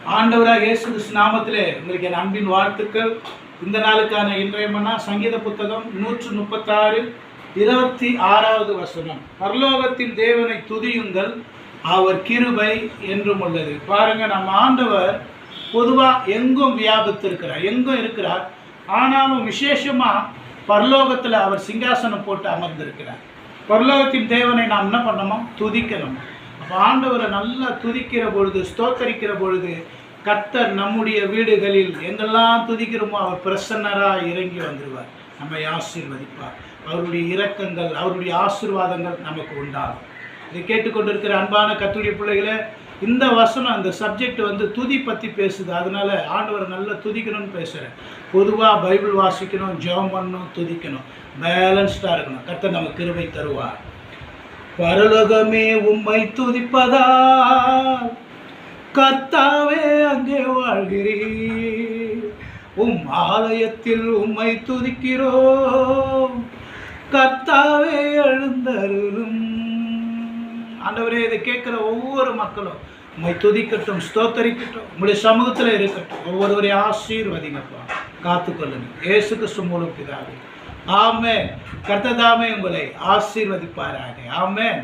ஆண்டவராக இயேசு கிறிஸ்து நாமத்திலே உங்களுக்கு என் அன்பின் வாழ்த்துக்கள். இந்த நாளுக்கான இன்றைய மன்னா சங்கீத புத்தகம் 136 26வது வசனம். பரலோகத்தின் தேவனை துதியுங்கள், அவர் கிருபை என்றும் உள்ளது. பாருங்க, நம்ம ஆண்டவர் பொதுவாக எங்கும் வியாபித்திருக்கிறார், எங்கும் இருக்கிறார். ஆனாலும் விசேஷமாக பரலோகத்தில் அவர் சிங்காசனம் போட்டு அமர்ந்திருக்கிறார். பரலோகத்தின் தேவனை நாம் என்ன பண்ணணும்? துதிக்கணும். அப்போ ஆண்டவரை நல்லா துதிக்கிற பொழுது, ஸ்தோத்தரிக்கிற பொழுது, கர்த்தர் நம்முடைய வீடுகளில் எங்கெல்லாம் துதிக்கிறோமோ அவர் பிரசன்னராக இறங்கி வந்துடுவார், நம்மை ஆசீர்வதிப்பார். அவருடைய இரக்கங்கள், அவருடைய ஆசீர்வாதங்கள் நமக்கு உண்டாகும். இதை கேட்டுக்கொண்டிருக்கிற அன்பான கர்த்தருடைய பிள்ளைகளே, இந்த வசனம், இந்த சப்ஜெக்ட் துதி பற்றி பேசுது. அதனால ஆண்டவரை நல்லா துதிக்கணும்னு பேசுகிறேன். பொதுவாக பைபிள் வாசிக்கணும், ஜெபம் பண்ணணும், துதிக்கணும், பேலன்ஸ்டாக இருக்கணும். கர்த்தர் நம்ம கிருபை தருவார். பரலோகமே உம்மை துதிப்பதா, கர்த்தாவே அங்கே வாழ்கிறீர். ஆலயத்தில் உம்மை துதிக்கிறோம், கர்த்தாவே எழுந்தருளும். ஆண்டவரே, இதை கேட்குற ஒவ்வொரு மக்களும் உம்மை துதிக்கட்டும், ஸ்தோத்தரிக்கட்டும், உங்களுடைய சமூகத்தில் இருக்கட்டும். ஒவ்வொருவரையும் ஆசீர்வதிங்கப்பா, காத்துக்கொள்ளுங்க. இயேசு கிறிஸ்து மூலம் பிதாவே, ஆமென். கர்த்தர் தாமே உங்களை ஆசீர்வதிப்பாராக. ஆமென்.